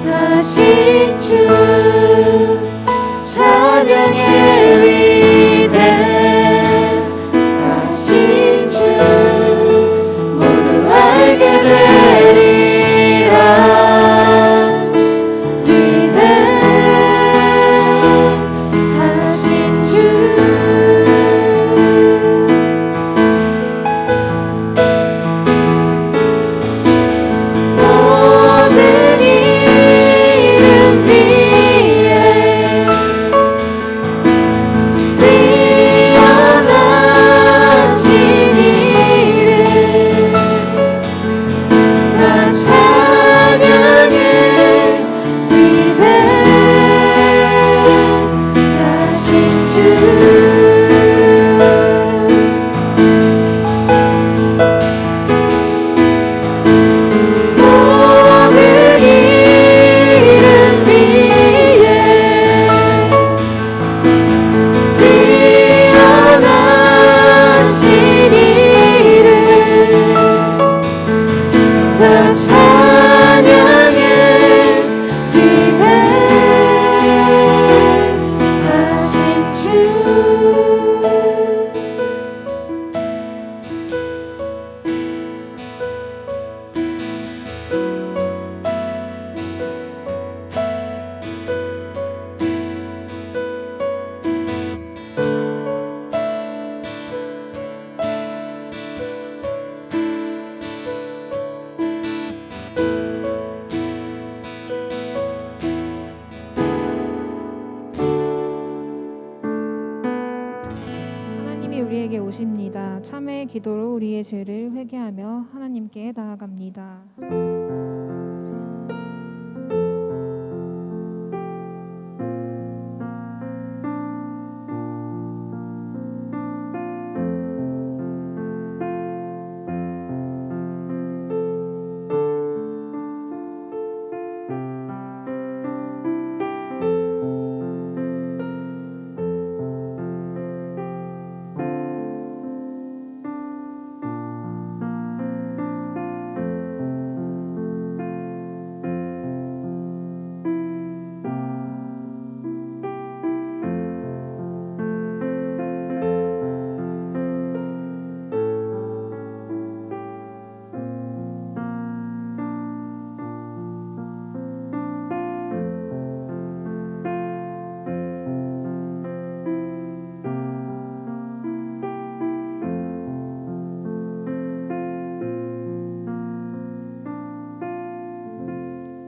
위대하신 주 찬양의 위대하신 주 모두 알게 되리라. 위대하신 주 모든 이름 위에 뛰어나신 이름 다 찬양해. 위대하신 주 모든 이름 위에 뛰어나신 이름 다 찬양해. 위대하신 주 하나님이 우리에게 오십니다. 참회의 기도로 우리의 죄를 회개하며 하나님께 나아갑니다.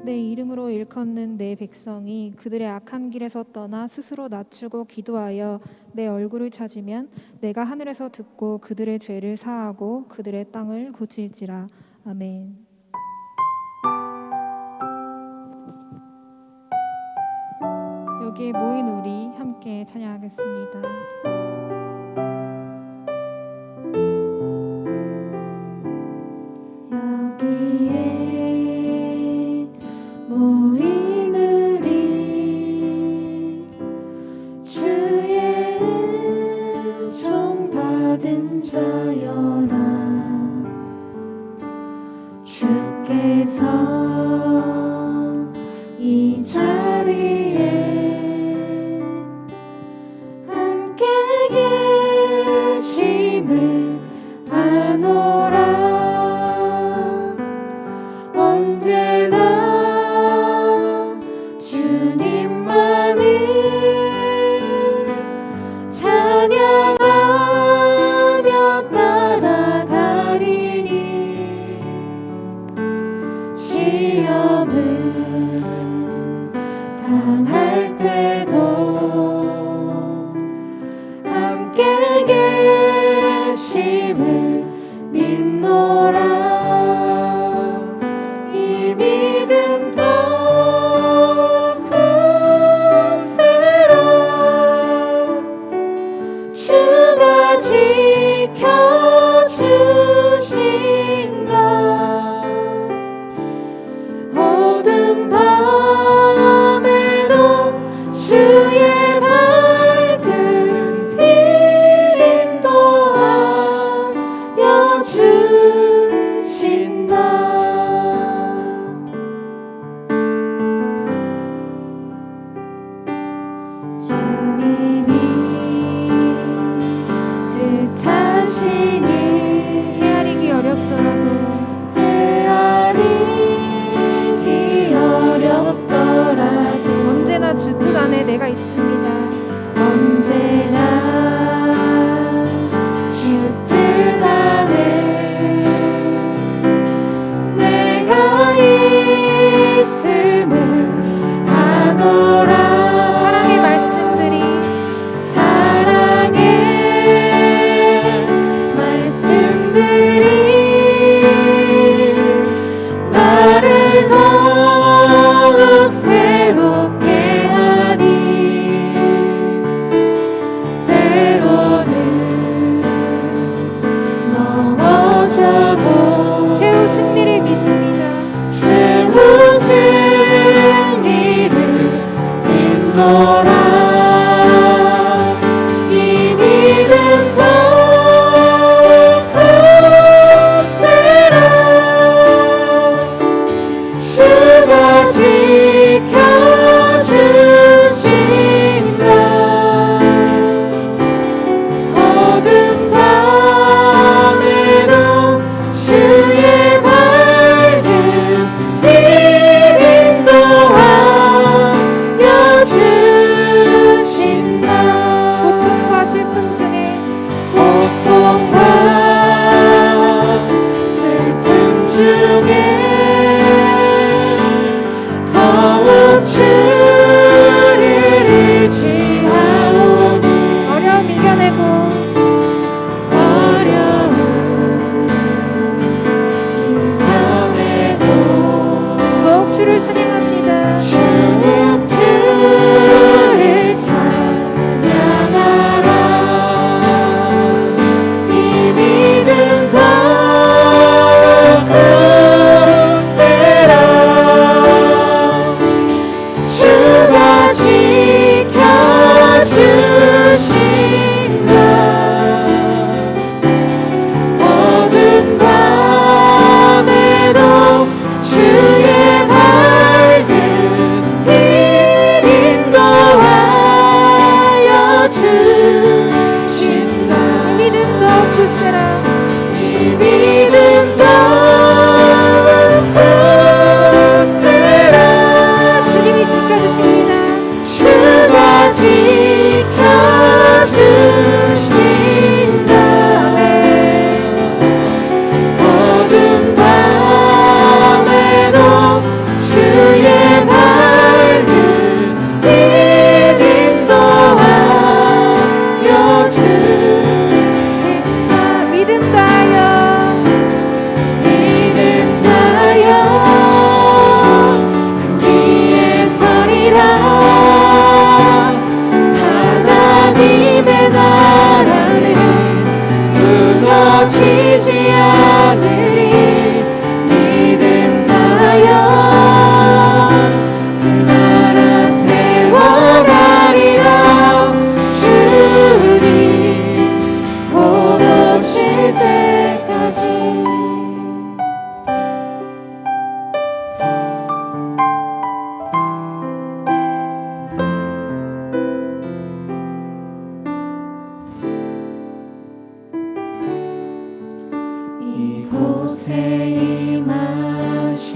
내 이름으로 일컫는 내 백성이 그들의 악한 길에서 떠나 스스로 낮추고 기도하여 내 얼굴을 찾으면 내가 하늘에서 듣고 그들의 죄를 사하고 그들의 땅을 고칠지라. 아멘. 여기에 모인 우리 함께 찬양하겠습니다. 여기에 모인 우리 주의 은총 받은 자여라. 주께서 이 자리에 함께 계심을 아노라. 언제나 주님만을 찬양하며 따라가리니 시험을 당할 때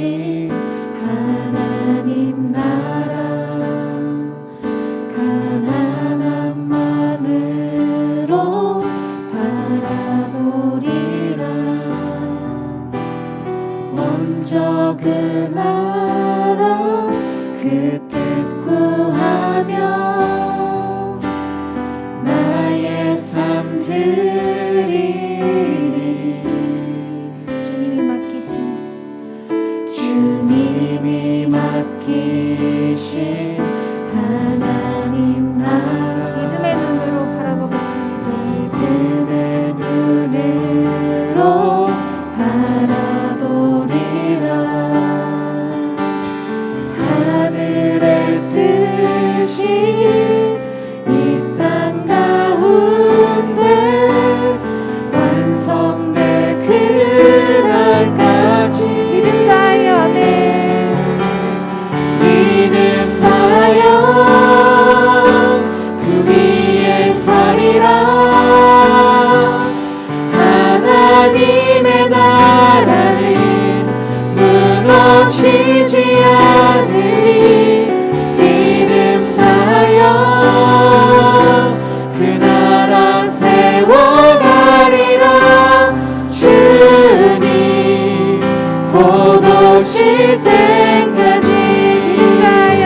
계신 하나님 나라 가난한 맘으로 바라보리라. 먼저 그 나라 그 뜻 구하며 나의 삶 드리리. 주님이 맡기신 하나님 나라 믿음의 눈으로 바라보겠습니다. 믿음의 눈으로 바라보리라. 하늘의 뜻이 이 땅 가운데 완성될 그날까지 믿음 다하여 아멘. 믿음 다하여 그 위에 서리라. 하나님의 나라는 무너지지 않으리. 믿음 다하여 그 나라 세워가리라. 주님 곧 오실 때까지 믿음 다하여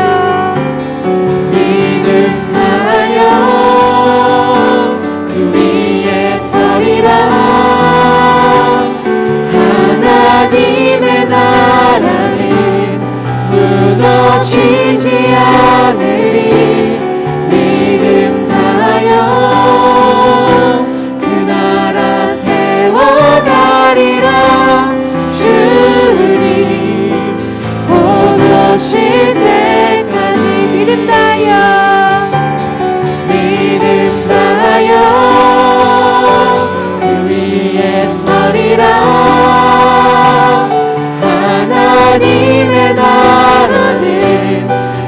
그 위에 서리라. 하나님의 나라는 무너지지 않으리. 믿음 다하여 그 나라 세워가리라. 주님 곧 오실 때까지 믿음 다하여 그 위에 서리라. 하나님의 나라는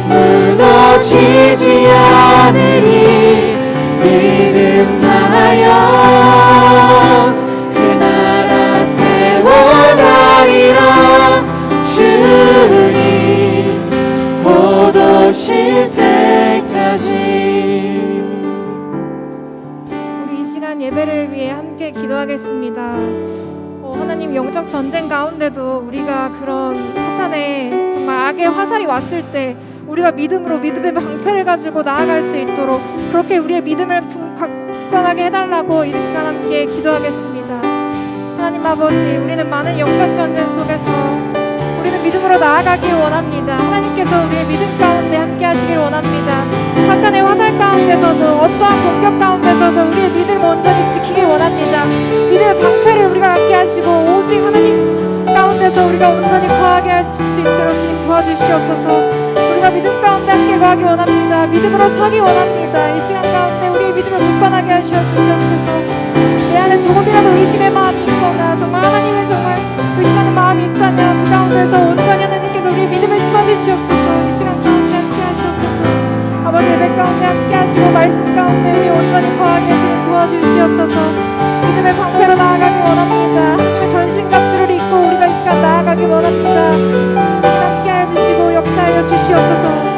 무너지지 않으리. 믿음 다하여 그 나라 세워가리라. 주님 곧 오실 때까지. 우리 이 시간 예배를 위해 함께 기도하겠습니다. 하나님, 영적 전쟁 가운데도 우리가 그런 사탄의 정말 악의 화살이 왔을 때 우리가 믿음으로 믿음의 방패를 가지고 나아갈 수 있도록 그렇게 우리의 믿음을 굳건하게 해달라고 이 시간 함께 기도하겠습니다. 하나님 아버지, 우리는 많은 영적 전쟁 속에서 우리는 믿음으로 나아가길 원합니다. 하나님께서 우리의 믿음 가운데 함께 하시길 원합니다. 사탄의 화살 가운데서도 어떠한 공격 가운데서도 우리의 믿음을 온전히 지키길 원합니다. 믿음의 방패를 우리가 갖게 하시고 오직 하나님 가운데서 우리가 온전히 거하게 할 수 있도록 주님 도와주시옵소서. 우리가 믿음 가운데 함께 거하기 원합니다. 믿음으로 서기 원합니다. 이 시간 가운데 우리의 믿음을 굳건하게 하시어 주시옵소서. 내 안에 조금이라도 의심의 마음이 있거나 정말 하나님을 정말 의심하는 마음이 있다면 그 가운데서 온전히 하나님께서 우리의 믿음을 심어주시옵소서. 이 시간 가운데 함께 하시옵소서. 아버지, 예배 가운데 함께 하시고 말씀 가운데 우리 온전히 거하게 주님 도와주시옵소서. 믿음의 방패로 나아가기 원합니다. 하나님의 전신갑주를 입고 우리가 이 시간 나아가기 원합니다. 주님 함께 하여 주시고 역사하여 주시옵소서.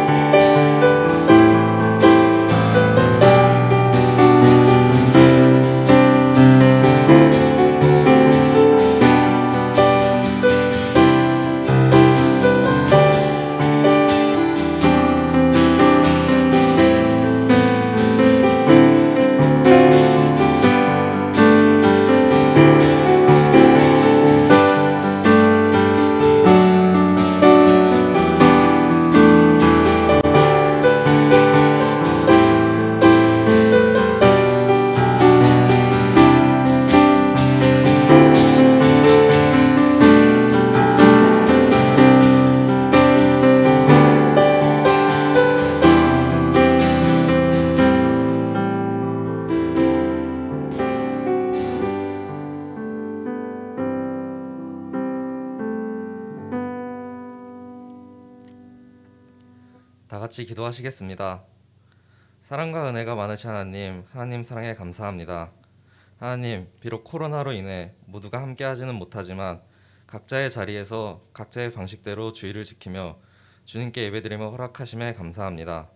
다 같이 기도하시겠습니다. 사랑과 은혜가 많으신 하나님, 하나님 사랑에 감사합니다. 하나님, 비록 코로나로 인해 모두가 함께하지는 못하지만 각자의 자리에서 각자의 방식대로 주의를 지키며 주님께 예배드림을 허락하심에 감사합니다.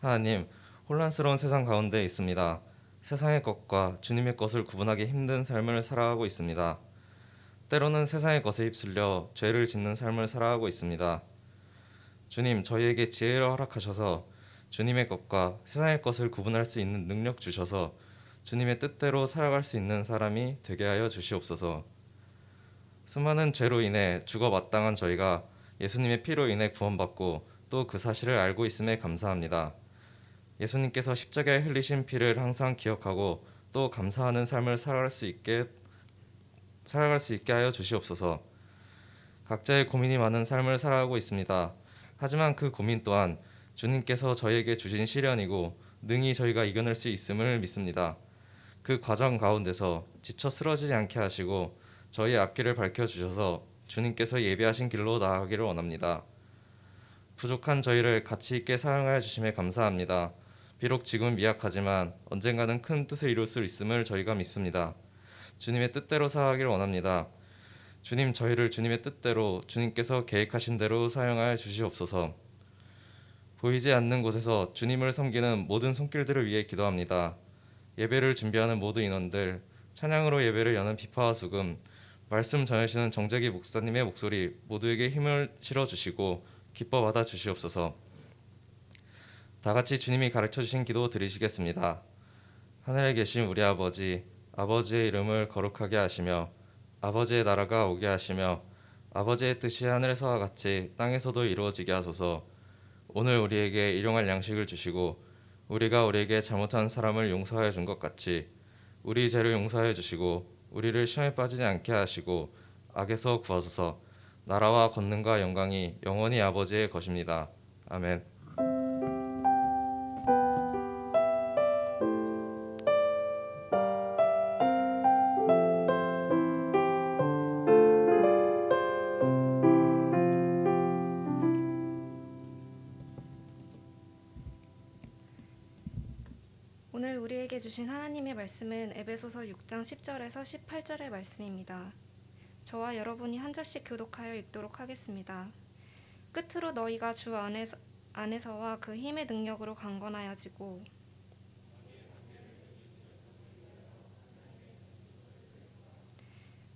하나님, 혼란스러운 세상 가운데 있습니다. 세상의 것과 주님의 것을 구분하기 힘든 삶을 살아가고 있습니다. 때로는 세상의 것에 휩쓸려 죄를 짓는 삶을 살아가고 있습니다. 주님, 저희에게 지혜를 허락하셔서 주님의 것과 세상의 것을 구분할 수 있는 능력 주셔서 주님의 뜻대로 살아갈 수 있는 사람이 되게 하여 주시옵소서. 수많은 죄로 인해 죽어 마땅한 저희가 예수님의 피로 인해 구원받고 또 그 사실을 알고 있음에 감사합니다. 예수님께서 십자가에 흘리신 피를 항상 기억하고 또 감사하는 삶을 살아갈 수 있게 하여 주시옵소서. 각자의 고민이 많은 삶을 살아가고 있습니다. 하지만 그 고민 또한 주님께서 저희에게 주신 시련이고 능히 저희가 이겨낼 수 있음을 믿습니다. 그 과정 가운데서 지쳐 쓰러지지 않게 하시고 저희의 앞길을 밝혀주셔서 주님께서 예비하신 길로 나아가기를 원합니다. 부족한 저희를 가치 있게 사용하여 주심에 감사합니다. 비록 지금은 미약하지만 언젠가는 큰 뜻을 이룰 수 있음을 저희가 믿습니다. 주님의 뜻대로 살아가기를 원합니다. 주님, 저희를 주님의 뜻대로 주님께서 계획하신 대로 사용하여 주시옵소서. 보이지 않는 곳에서 주님을 섬기는 모든 손길들을 위해 기도합니다. 예배를 준비하는 모든 인원들, 찬양으로 예배를 여는 비파와 수금, 말씀 전하시는 정재기 목사님의 목소리 모두에게 힘을 실어주시고 기뻐 받아 주시옵소서. 다 같이 주님이 가르쳐 주신 기도 드리시겠습니다. 하늘에 계신 우리 아버지, 아버지의 이름을 거룩하게 하시며 아버지의 나라가 오게 하시며 아버지의 뜻이 하늘에서와 같이 땅에서도 이루어지게 하소서. 오늘 우리에게 일용할 양식을 주시고 우리가 우리에게 잘못한 사람을 용서하여 준 것 같이 우리 죄를 용서하여 주시고 우리를 시험에 빠지지 않게 하시고 악에서 구하소서. 나라와 권능과 영광이 영원히 아버지의 것입니다. 아멘. 오늘 우리에게 주신 하나님의 말씀은 에베소서 6장 10절에서 18절의 말씀입니다. 저와 여러분이 한 절씩 교독하여 읽도록 하겠습니다. 끝으로 너희가 주 안에서와 그 힘의 능력으로 강건하여지고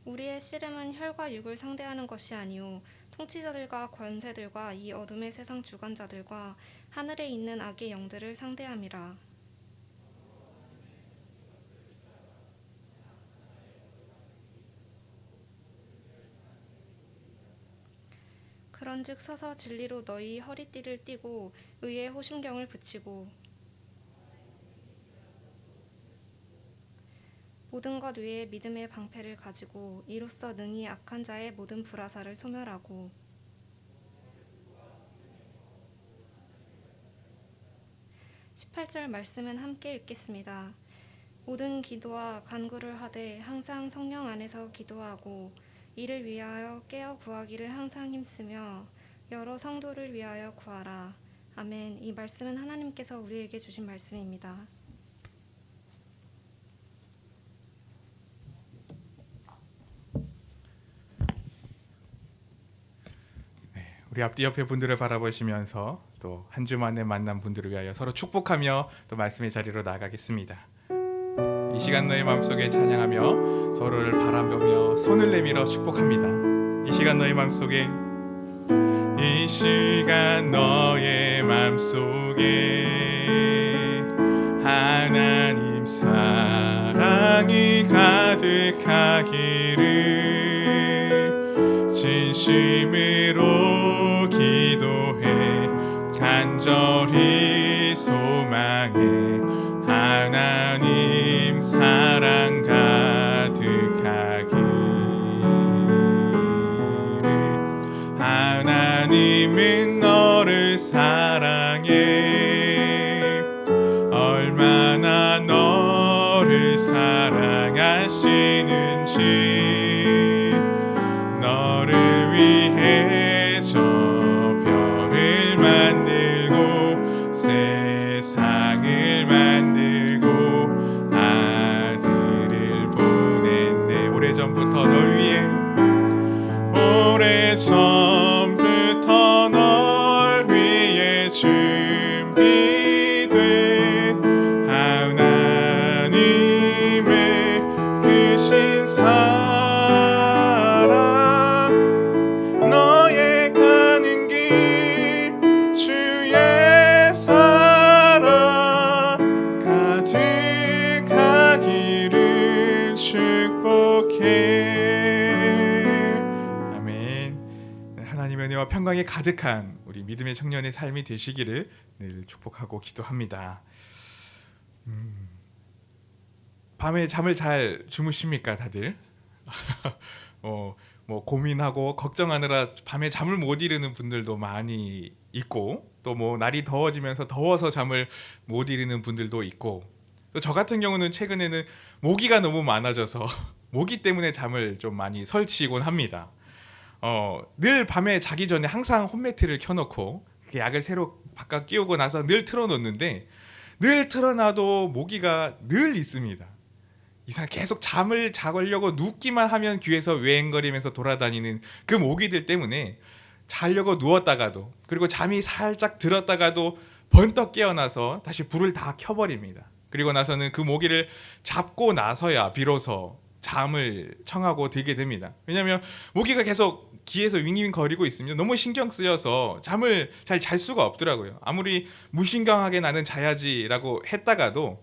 우리의 씨름은 혈과 육을 상대하는 것이 아니요 통치자들과 권세들과 이 어둠의 세상 주관자들과 하늘에 있는 악의 영들을 상대함이라. 그런즉 서서 진리로 너희 허리띠를 띠고 의의 호심경을 붙이고 모든 것 위에 믿음의 방패를 가지고 이로써 능히 악한 자의 모든 불화살을 소멸하고 18절 말씀은 함께 읽겠습니다. 모든 기도와 간구를 하되 항상 성령 안에서 기도하고 이를 위하여 깨어 구하기를 항상 힘쓰며 여러 성도를 위하여 구하라. 아멘. 이 말씀은 하나님께서 우리에게 주신 말씀입니다. 우리 앞뒤 옆에 분들을 바라보시면서 또 한 주 만에 만난 분들을 위하여 서로 축복하며 또 말씀의 자리로 나가겠습니다. 이 시간 너의 마음속에 찬양하며 서로를 바라보며 손을 내밀어 축복합니다. 이 시간 너의 마음속에 이 시간 너의 마음속에 하나님 사랑이 가득하기를 진심으로 기도해 간절히 소망해 하나님 사랑 가득하기를 하나님은 너를 사랑해 얼마나 너를 사랑하시는지 너를 위해 저 별을 만들고 세상을 만들고 아들을 보냈네. 오래전부터 널 위해 오래전부터 널 위해 준비된 하나님의 크신 사랑 너의 가는 길 주의 사랑 가득하기를 축복해. 아멘. 네, 하나님의 은혜와 평강이 가득한 우리 믿음의 청년의 삶이 되시기를 늘 축복하고 기도합니다. 밤에 잠을 잘 주무십니까 다들? 뭐 고민하고 걱정하느라 밤에 잠을 못 이루는 분들도 많이 있고, 또 뭐 날이 더워지면서 더워서 잠을 못 이루는 분들도 있고, 또 저 같은 경우는 최근에는 모기가 너무 많아져서 모기 때문에 잠을 좀 많이 설치곤 합니다. 늘 밤에 자기 전에 항상 홈매트를 켜놓고 그 약을 새로 바꿔 끼우고 나서 늘 틀어놓는데, 늘 틀어놔도 모기가 늘 있습니다. 이상 계속 잠을 자려고 눕기만 하면 귀에서 웽거리면서 돌아다니는 그 모기들 때문에 자려고 누웠다가도, 그리고 잠이 살짝 들었다가도 번떡 깨어나서 다시 불을 다 켜버립니다. 그리고 나서는 그 모기를 잡고 나서야 비로소 잠을 청하고 들게 됩니다. 왜냐하면 모기가 계속 귀에서 윙윙 거리고 있으면 너무 신경 쓰여서 잠을 잘 잘 수가 없더라고요. 아무리 무신경하게 나는 자야지라고 했다가도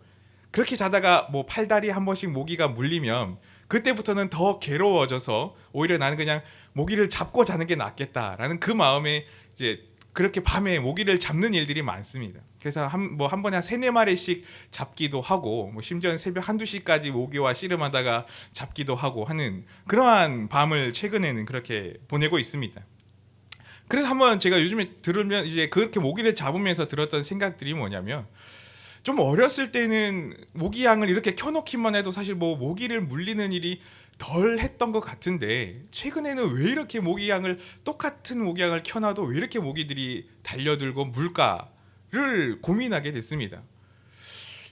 그렇게 자다가 뭐 팔다리 한 번씩 모기가 물리면 그때부터는 더 괴로워져서 오히려 나는 그냥 모기를 잡고 자는 게 낫겠다라는 그 마음에 이제 그렇게 밤에 모기를 잡는 일들이 많습니다. 그래서 한 번에 한 3-4마리씩 잡기도 하고, 뭐 심지어는 새벽 1-2시까지 모기와 씨름하다가 잡기도 하고 하는 그러한 밤을 최근에는 그렇게 보내고 있습니다. 그래서 한번 제가 요즘에 들으면 이제 그렇게 모기를 잡으면서 들었던 생각들이 뭐냐면, 좀 어렸을 때는 모기향을 이렇게 켜놓기만 해도 사실 뭐 모기를 물리는 일이 덜 했던 것 같은데, 최근에는 왜 이렇게 똑같은 모기향을 켜놔도 왜 이렇게 모기들이 달려들고 물까를 고민하게 됐습니다.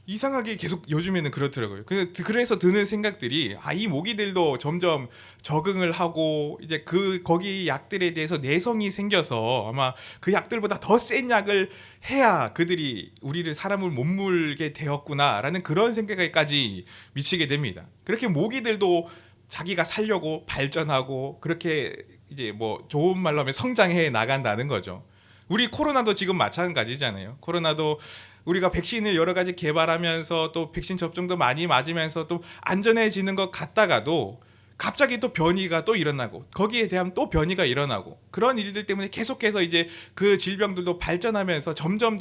이상하게 계속 요즘에는 그렇더라고요. 그래서 드는 생각들이, 이 모기들도 점점 적응을 하고 이제 거기 약들에 대해서 내성이 생겨서 아마 그 약들보다 더 센 약을 해야 그들이 사람을 못 물게 되었구나라는 그런 생각까지 미치게 됩니다. 그렇게 모기들도 자기가 살려고 발전하고 그렇게 이제 뭐 좋은 말로 하면 성장해 나간다는 거죠. 우리 코로나도 지금 마찬가지잖아요. 코로나도 우리가 백신을 여러 가지 개발하면서 또 백신 접종도 많이 맞으면서 또 안전해지는 것 같다가도 갑자기 또 변이가 또 일어나고 거기에 대한 또 변이가 일어나고, 그런 일들 때문에 계속해서 이제 그 질병들도 발전하면서 점점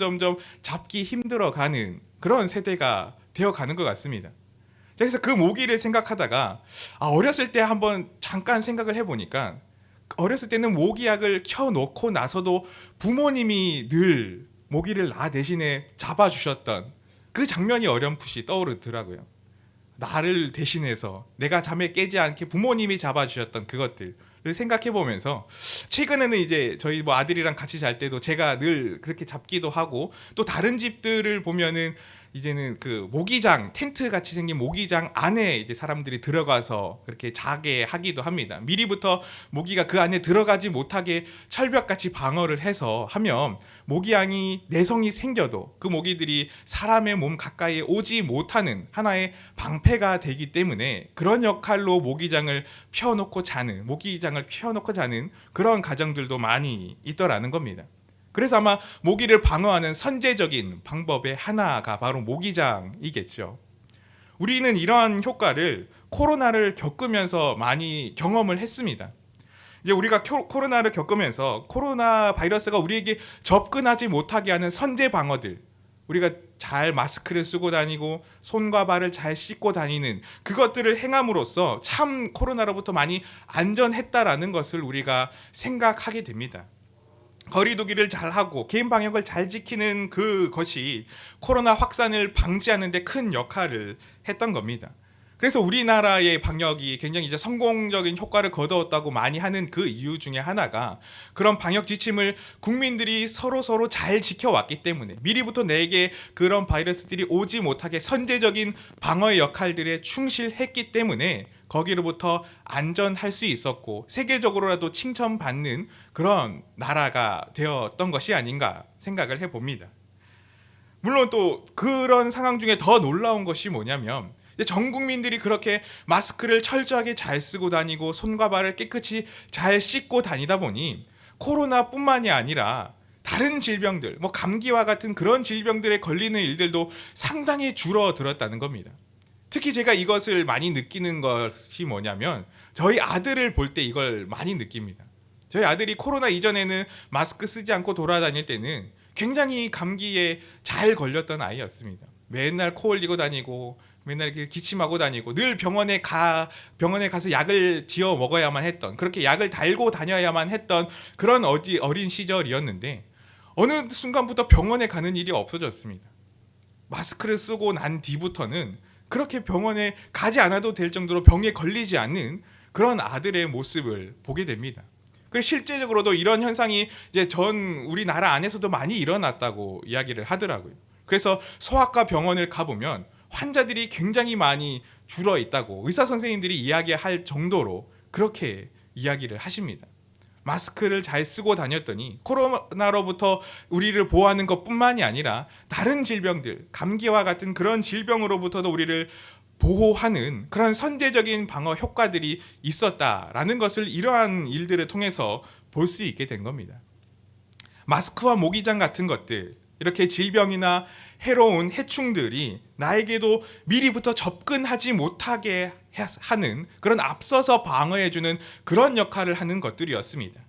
잡기 힘들어가는 그런 세대가 되어가는 것 같습니다. 그래서 그 모기를 생각하다가 어렸을 때 한번 잠깐 생각을 해보니까, 어렸을 때는 모기약을 켜놓고 나서도 부모님이 늘 모기를 나 대신에 잡아주셨던 그 장면이 어렴풋이 떠오르더라고요. 나를 대신해서 내가 잠에 깨지 않게 부모님이 잡아주셨던 그것들을 생각해보면서, 최근에는 이제 저희 뭐 아들이랑 같이 잘 때도 제가 늘 그렇게 잡기도 하고, 또 다른 집들을 보면은 이제는 그 모기장, 텐트 같이 생긴 모기장 안에 이제 사람들이 들어가서 그렇게 자게 하기도 합니다. 미리부터 모기가 그 안에 들어가지 못하게 철벽같이 방어를 해서 하면 모기향이 내성이 생겨도 그 모기들이 사람의 몸 가까이에 오지 못하는 하나의 방패가 되기 때문에, 그런 역할로 모기장을 펴놓고 자는 그런 가정들도 많이 있더라는 겁니다. 그래서 아마 모기를 방어하는 선제적인 방법의 하나가 바로 모기장이겠죠. 우리는 이러한 효과를 코로나를 겪으면서 많이 경험을 했습니다. 이제 우리가 코로나를 겪으면서 코로나 바이러스가 우리에게 접근하지 못하게 하는 선제 방어들, 우리가 잘 마스크를 쓰고 다니고 손과 발을 잘 씻고 다니는 그것들을 행함으로써 참 코로나로부터 많이 안전했다라는 것을 우리가 생각하게 됩니다. 거리두기를 잘하고 개인 방역을 잘 지키는 그것이 코로나 확산을 방지하는 데 큰 역할을 했던 겁니다. 그래서 우리나라의 방역이 굉장히 이제 성공적인 효과를 거두었다고 많이 하는 그 이유 중에 하나가, 그런 방역 지침을 국민들이 서로 잘 지켜왔기 때문에, 미리부터 내게 그런 바이러스들이 오지 못하게 선제적인 방어의 역할들에 충실했기 때문에 거기로부터 안전할 수 있었고 세계적으로라도 칭찬받는 그런 나라가 되었던 것이 아닌가 생각을 해봅니다. 물론 또 그런 상황 중에 더 놀라운 것이 뭐냐면 전 국민들이 그렇게 마스크를 철저하게 잘 쓰고 다니고 손과 발을 깨끗이 잘 씻고 다니다 보니 코로나뿐만이 아니라 다른 질병들, 뭐 감기와 같은 그런 질병들에 걸리는 일들도 상당히 줄어들었다는 겁니다. 특히 제가 이것을 많이 느끼는 것이 뭐냐면 저희 아들을 볼 때 이걸 많이 느낍니다. 저희 아들이 코로나 이전에는 마스크 쓰지 않고 돌아다닐 때는 굉장히 감기에 잘 걸렸던 아이였습니다. 맨날 코 흘리고 다니고 맨날 이렇게 기침하고 다니고 늘 병원에 가서 약을 지어 먹어야만 했던, 그렇게 약을 달고 다녀야만 했던 그런 어린 시절이었는데 어느 순간부터 병원에 가는 일이 없어졌습니다. 마스크를 쓰고 난 뒤부터는 그렇게 병원에 가지 않아도 될 정도로 병에 걸리지 않는 그런 아들의 모습을 보게 됩니다. 그리고 실제적으로도 이런 현상이 이제 우리나라 안에서도 많이 일어났다고 이야기를 하더라고요. 그래서 소아과 병원을 가보면 환자들이 굉장히 많이 줄어 있다고 의사 선생님들이 이야기할 정도로 그렇게 이야기를 하십니다. 마스크를 잘 쓰고 다녔더니 코로나로부터 우리를 보호하는 것뿐만이 아니라 다른 질병들, 감기와 같은 그런 질병으로부터도 우리를 보호하는 그런 선제적인 방어 효과들이 있었다라는 것을 이러한 일들을 통해서 볼 수 있게 된 겁니다. 마스크와 모기장 같은 것들, 이렇게 질병이나 해로운 해충들이 나에게도 미리부터 접근하지 못하게 하는 그런 앞서서 방어해주는 그런 역할을 하는 것들이었습니다.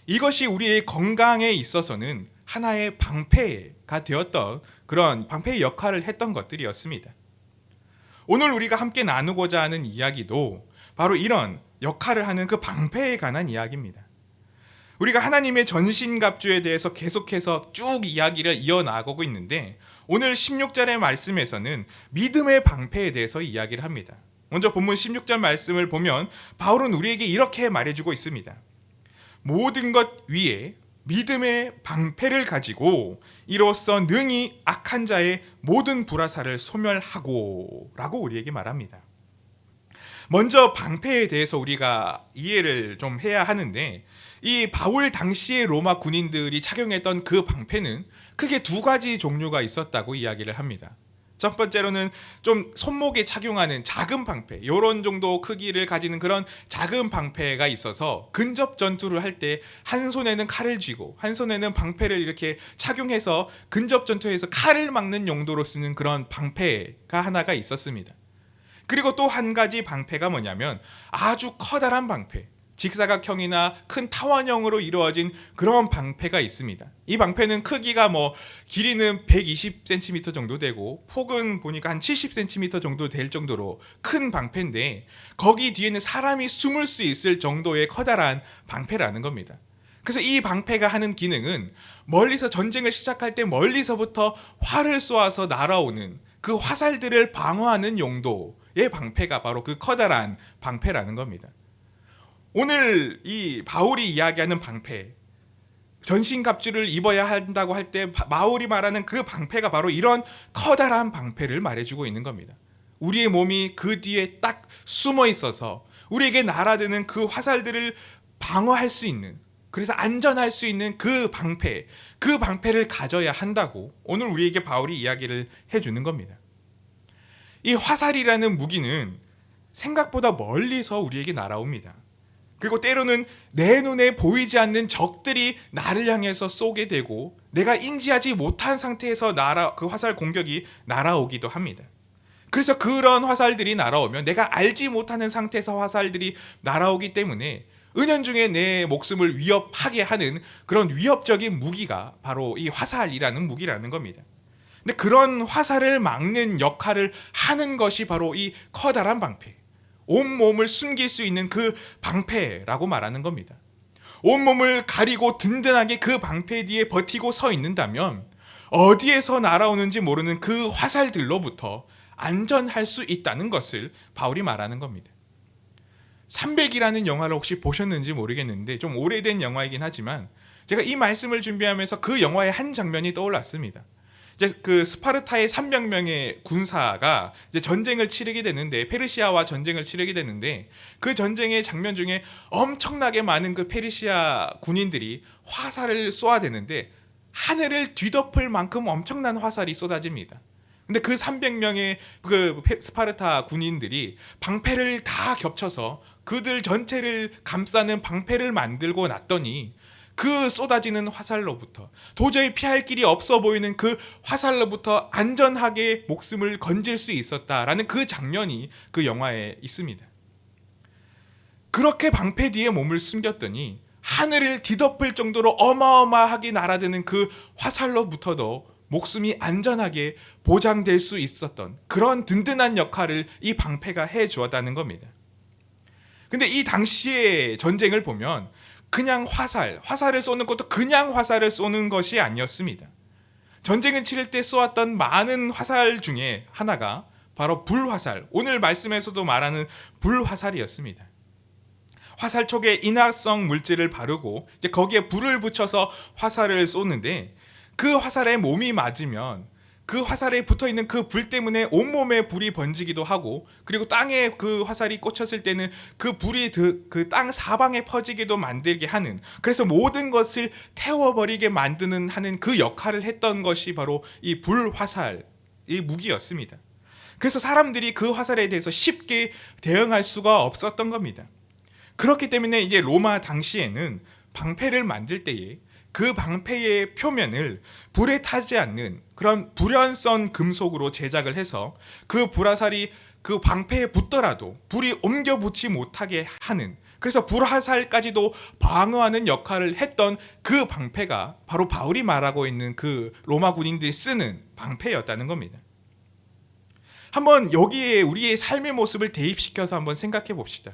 이것이 우리의 건강에 있어서는 하나의 방패가 되었던 그런 방패의 역할을 했던 것들이었습니다. 오늘 우리가 함께 나누고자 하는 이야기도 바로 이런 역할을 하는 그 방패에 관한 이야기입니다. 우리가 하나님의 전신갑주에 대해서 계속해서 쭉 이야기를 이어나가고 있는데 오늘 16절의 말씀에서는 믿음의 방패에 대해서 이야기를 합니다. 먼저 본문 16절 말씀을 보면 바울은 우리에게 이렇게 말해주고 있습니다. 모든 것 위에 믿음의 방패를 가지고 이로써 능히 악한 자의 모든 불화살을 소멸하고 라고 우리에게 말합니다. 먼저 방패에 대해서 우리가 이해를 좀 해야 하는데 이 바울 당시의 로마 군인들이 착용했던 그 방패는 크게 두 가지 종류가 있었다고 이야기를 합니다. 첫 번째로는 좀 손목에 착용하는 작은 방패, 이런 정도 크기를 가지는 그런 작은 방패가 있어서 근접 전투를 할 때 한 손에는 칼을 쥐고 한 손에는 방패를 이렇게 착용해서 근접 전투에서 칼을 막는 용도로 쓰는 그런 방패가 하나가 있었습니다. 그리고 또 한 가지 방패가 뭐냐면 아주 커다란 방패, 직사각형이나 큰 타원형으로 이루어진 그런 방패가 있습니다. 이 방패는 크기가 길이는 120cm 정도 되고 폭은 보니까 한 70cm 정도 될 정도로 큰 방패인데 거기 뒤에는 사람이 숨을 수 있을 정도의 커다란 방패라는 겁니다. 그래서 이 방패가 하는 기능은 멀리서 전쟁을 시작할 때 멀리서부터 활을 쏘아서 날아오는 그 화살들을 방어하는 용도의 방패가 바로 그 커다란 방패라는 겁니다. 오늘 이 바울이 이야기하는 방패, 전신갑주를 입어야 한다고 할 때 바울이 말하는 그 방패가 바로 이런 커다란 방패를 말해주고 있는 겁니다. 우리의 몸이 그 뒤에 딱 숨어 있어서 우리에게 날아드는 그 화살들을 방어할 수 있는, 그래서 안전할 수 있는 그 방패를 가져야 한다고 오늘 우리에게 바울이 이야기를 해주는 겁니다. 이 화살이라는 무기는 생각보다 멀리서 우리에게 날아옵니다. 그리고 때로는 내 눈에 보이지 않는 적들이 나를 향해서 쏘게 되고 내가 인지하지 못한 상태에서 그 화살 공격이 날아오기도 합니다. 그래서 그런 화살들이 날아오면 내가 알지 못하는 상태에서 화살들이 날아오기 때문에 은연중에 내 목숨을 위협하게 하는 그런 위협적인 무기가 바로 이 화살이라는 무기라는 겁니다. 근데 그런 화살을 막는 역할을 하는 것이 바로 이 커다란 방패, 온몸을 숨길 수 있는 그 방패라고 말하는 겁니다. 온몸을 가리고 든든하게 그 방패 뒤에 버티고 서 있는다면 어디에서 날아오는지 모르는 그 화살들로부터 안전할 수 있다는 것을 바울이 말하는 겁니다. 300이라는 영화를 혹시 보셨는지 모르겠는데 좀 오래된 영화이긴 하지만 제가 이 말씀을 준비하면서 그 영화의 한 장면이 떠올랐습니다. 이제 그 스파르타의 300명의 군사가 이제 전쟁을 치르게 되는데, 페르시아와 전쟁을 치르게 되는데, 그 전쟁의 장면 중에 엄청나게 많은 그 페르시아 군인들이 화살을 쏘아대는데 하늘을 뒤덮을 만큼 엄청난 화살이 쏟아집니다. 근데 그 300명의 그 스파르타 군인들이 방패를 다 겹쳐서 그들 전체를 감싸는 방패를 만들고 났더니 그 쏟아지는 화살로부터, 도저히 피할 길이 없어 보이는 그 화살로부터 안전하게 목숨을 건질 수 있었다라는 그 장면이 그 영화에 있습니다. 그렇게 방패 뒤에 몸을 숨겼더니 하늘을 뒤덮을 정도로 어마어마하게 날아드는 그 화살로부터도 목숨이 안전하게 보장될 수 있었던 그런 든든한 역할을 이 방패가 해주었다는 겁니다. 근데 이 당시의 전쟁을 보면 그냥 화살을 쏘는 것도 그냥 화살을 쏘는 것이 아니었습니다. 전쟁을 치를 때 쏘았던 많은 화살 중에 하나가 바로 불화살, 오늘 말씀에서도 말하는 불화살이었습니다. 화살 촉에 인화성 물질을 바르고 이제 거기에 불을 붙여서 화살을 쏘는데, 그 화살에 몸이 맞으면 그 화살에 붙어있는 그 불 때문에 온몸에 불이 번지기도 하고, 그리고 땅에 그 화살이 꽂혔을 때는 그 불이 그 땅 사방에 퍼지게도 만들게 하는, 그래서 모든 것을 태워버리게 만드는 하는 그 역할을 했던 것이 바로 이 불화살, 이 무기였습니다. 그래서 사람들이 그 화살에 대해서 쉽게 대응할 수가 없었던 겁니다. 그렇기 때문에 이제 로마 당시에는 방패를 만들 때에 그 방패의 표면을 불에 타지 않는 그런 불연선 금속으로 제작을 해서 그 불화살이 그 방패에 붙더라도 불이 옮겨 붙지 못하게 하는, 그래서 불화살까지도 방어하는 역할을 했던 그 방패가 바로 바울이 말하고 있는 그 로마 군인들이 쓰는 방패였다는 겁니다. 한번 여기에 우리의 삶의 모습을 대입시켜서 한번 생각해 봅시다.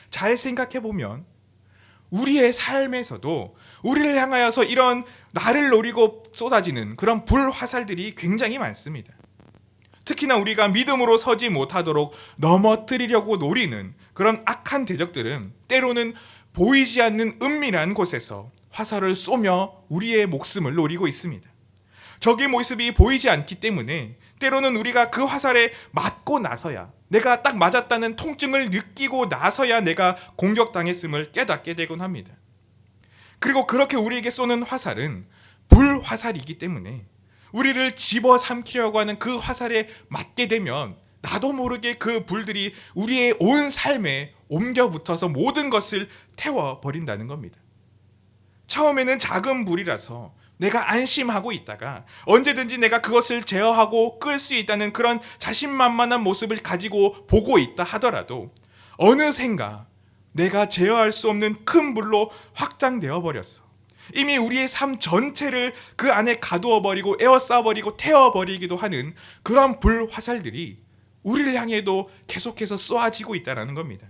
잘 생각해 보면 우리의 삶에서도 우리를 향하여서 이런 나를 노리고 쏟아지는 그런 불화살들이 굉장히 많습니다. 특히나 우리가 믿음으로 서지 못하도록 넘어뜨리려고 노리는 그런 악한 대적들은 때로는 보이지 않는 은밀한 곳에서 화살을 쏘며 우리의 목숨을 노리고 있습니다. 적의 모습이 보이지 않기 때문에 때로는 우리가 그 화살에 맞고 나서야, 내가 딱 맞았다는 통증을 느끼고 나서야 내가 공격당했음을 깨닫게 되곤 합니다. 그리고 그렇게 우리에게 쏘는 화살은 불화살이기 때문에 우리를 집어삼키려고 하는 그 화살에 맞게 되면 나도 모르게 그 불들이 우리의 온 삶에 옮겨 붙어서 모든 것을 태워버린다는 겁니다. 처음에는 작은 불이라서 내가 안심하고 있다가 언제든지 내가 그것을 제어하고 끌 수 있다는 그런 자신만만한 모습을 가지고 보고 있다 하더라도 어느샌가 내가 제어할 수 없는 큰 불로 확장되어 버렸어. 이미 우리의 삶 전체를 그 안에 가두어 버리고 에워싸 버리고 태워 버리기도 하는 그런 불화살들이 우리를 향해도 계속해서 쏘아지고 있다는 겁니다.